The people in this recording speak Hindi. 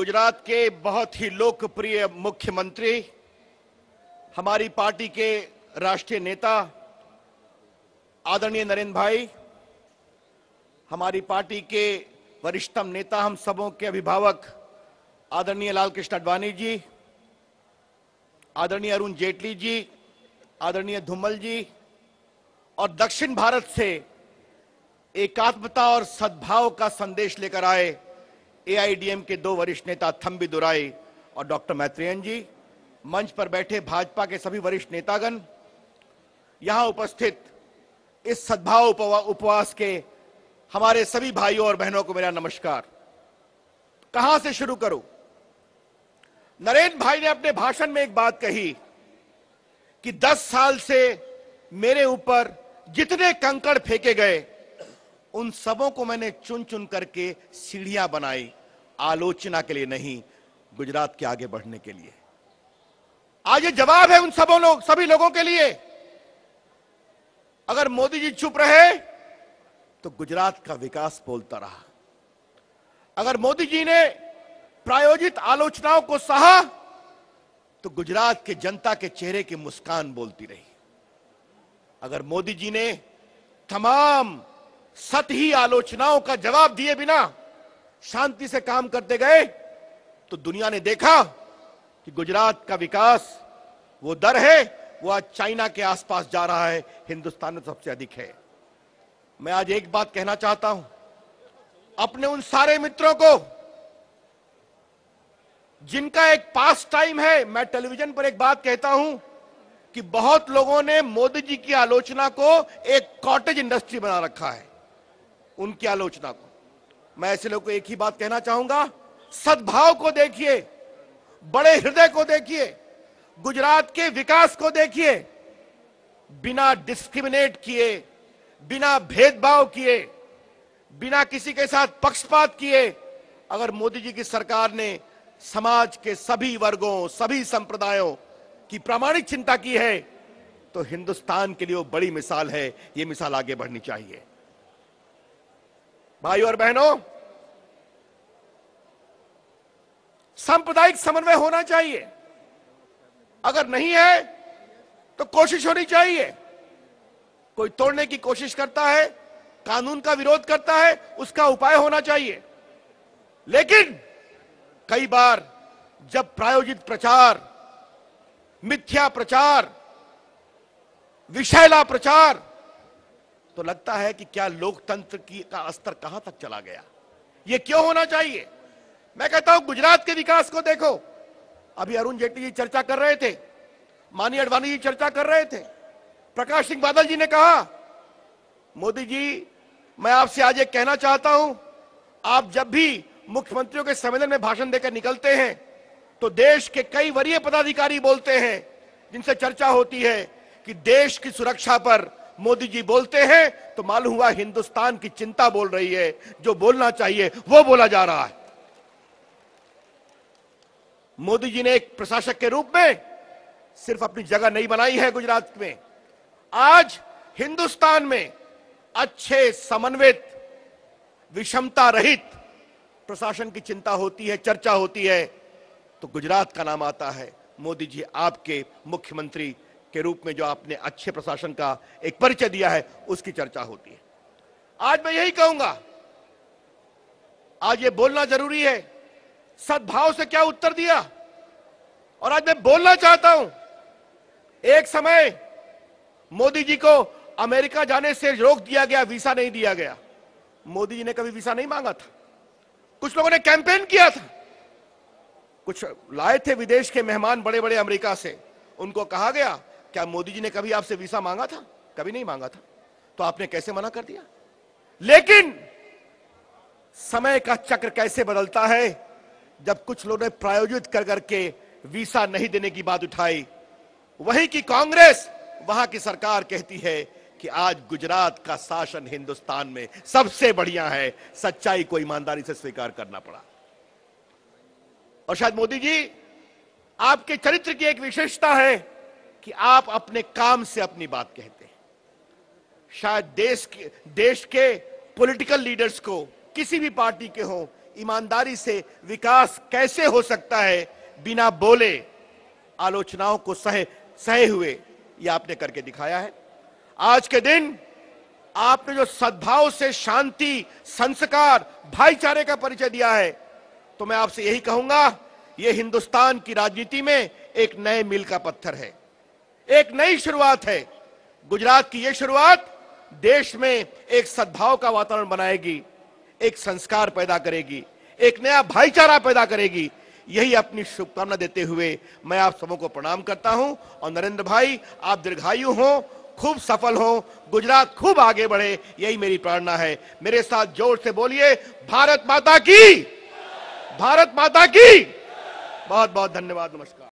गुजरात के बहुत ही लोकप्रिय मुख्यमंत्री, हमारी पार्टी के राष्ट्रीय नेता आदरणीय नरेंद्र भाई, हमारी पार्टी के वरिष्ठतम नेता, हम सबों के अभिभावक आदरणीय लाल कृष्ण आडवाणी जी, आदरणीय अरुण जेटली जी, आदरणीय धूमल जी, और दक्षिण भारत से एकात्मता और सद्भाव का संदेश लेकर आए एआईडीएम के दो वरिष्ठ नेता थम्बी दुराई और डॉक्टर मैत्रेयन जी, मंच पर बैठे भाजपा के सभी वरिष्ठ नेतागण, यहां उपस्थित इस सद्भाव उपवास के हमारे सभी भाइयों और बहनों को मेरा नमस्कार। कहां से शुरू करूं? नरेंद्र भाई ने अपने भाषण में एक बात कही कि 10 साल से मेरे ऊपर जितने कंकड़ फेंके गए उन सबों को मैंने चुन चुन करके सीढ़ियां बनाई, आलोचना के लिए नहीं, गुजरात के आगे बढ़ने के लिए। आज ये जवाब है उन सभी लोगों के लिए। अगर मोदी जी चुप रहे तो गुजरात का विकास बोलता रहा। अगर मोदी जी ने प्रायोजित आलोचनाओं को सहा तो गुजरात के जनता के चेहरे की मुस्कान बोलती रही। अगर मोदी जी ने तमाम सतही आलोचनाओं का जवाब दिए बिना शांति से काम करते गए तो दुनिया ने देखा कि गुजरात का विकास वो दर है, वो आज चाइना के आसपास जा रहा है, हिंदुस्तान में सबसे अधिक है। मैं आज एक बात कहना चाहता हूं अपने उन सारे मित्रों को जिनका एक पास टाइम है। मैं टेलीविजन पर एक बात कहता हूं कि बहुत लोगों ने मोदी जी की आलोचना को एक कॉटेज इंडस्ट्री बना रखा है। उनकी आलोचना को मैं ऐसे लोगों को एक ही बात कहना चाहूंगा, सद्भाव को देखिए, बड़े हृदय को देखिए, गुजरात के विकास को देखिए, बिना डिस्क्रिमिनेट किए, बिना भेदभाव किए, बिना किसी के साथ पक्षपात किए अगर मोदी जी की सरकार ने समाज के सभी वर्गों, सभी संप्रदायों की प्रामाणिक चिंता की है तो हिंदुस्तान के लिए वो बड़ी मिसाल है। ये मिसाल आगे बढ़नी चाहिए। भाइयों और बहनों, सांप्रदायिक समन्वय होना चाहिए। अगर नहीं है तो कोशिश होनी चाहिए। कोई तोड़ने की कोशिश करता है, कानून का विरोध करता है, उसका उपाय होना चाहिए। लेकिन कई बार जब प्रायोजित प्रचार, मिथ्या प्रचार, विषैला प्रचार, तो लगता है कि क्या लोकतंत्र का स्तर कहां तक चला गया। यह क्यों होना चाहिए? मैं कहता हूं गुजरात के विकास को देखो। अभी अरुण जेटली जी चर्चा कर रहे थे, माननीय आडवाणी जी चर्चा कर रहे थे, प्रकाश सिंह बादल जी ने कहा, मोदी जी मैं आपसे आज एक कहना चाहता हूं, आप जब भी मुख्यमंत्रियों के सम्मेलन में भाषण देकर निकलते हैं तो देश के कई वरीय पदाधिकारी बोलते हैं, जिनसे चर्चा होती है कि देश की सुरक्षा पर मोदी जी बोलते हैं तो मालूम हुआ हिंदुस्तान की चिंता बोल रही है। जो बोलना चाहिए वो बोला जा रहा है। मोदी जी ने एक प्रशासक के रूप में सिर्फ अपनी जगह नहीं बनाई है गुजरात में, आज हिंदुस्तान में अच्छे समन्वित, विषमता रहित प्रशासन की चिंता होती है, चर्चा होती है तो गुजरात का नाम आता है। मोदी जी आपके मुख्यमंत्री के रूप में जो आपने अच्छे प्रशासन का एक परिचय दिया है उसकी चर्चा होती है। आज मैं यही कहूंगा, आज ये बोलना जरूरी है, सद्भाव से क्या उत्तर दिया। और आज मैं बोलना चाहता हूं, एक समय मोदी जी को अमेरिका जाने से रोक दिया गया, वीसा नहीं दिया गया। मोदी जी ने कभी वीसा नहीं मांगा था। कुछ लोगों ने कैंपेन किया था, कुछ लाए थे विदेश के मेहमान बड़े बड़े अमेरिका से, उनको कहा गया क्या मोदी जी ने कभी आपसे वीसा मांगा था? कभी नहीं मांगा था, तो आपने कैसे मना कर दिया? लेकिन समय का चक्र कैसे बदलता है, जब कुछ लोगों ने प्रायोजित कर करके वीसा नहीं देने की बात उठाई, वहीं की कांग्रेस, वहां की सरकार कहती है कि आज गुजरात का शासन हिंदुस्तान में सबसे बढ़िया है। सच्चाई को ईमानदारी से स्वीकार करना पड़ा। और शायद मोदी जी, आपके चरित्र की एक विशेषता है कि आप अपने काम से अपनी बात कहते हैं। शायद देश के पॉलिटिकल लीडर्स को, किसी भी पार्टी के हों ईमानदारी से विकास कैसे हो सकता है बिना बोले, आलोचनाओं को सहे हुए, ये आपने करके दिखाया है। आज के दिन आपने जो सद्भाव से शांति, संस्कार, भाईचारे का परिचय दिया है, तो मैं आपसे यही कहूंगा, यह हिंदुस्तान की राजनीति में एक नए मील का पत्थर है, एक नई शुरुआत है। गुजरात की यह शुरुआत देश में एक सद्भाव का वातावरण बनाएगी, एक संस्कार पैदा करेगी, एक नया भाईचारा पैदा करेगी। यही अपनी शुभकामना देते हुए मैं आप सबों को प्रणाम करता हूं। और नरेंद्र भाई, आप दीर्घायु हो, खूब सफल हो, गुजरात खूब आगे बढ़े, यही मेरी प्रार्थना है। मेरे साथ जोर से बोलिए, भारत माता की, भारत माता की। बहुत बहुत धन्यवाद, नमस्कार।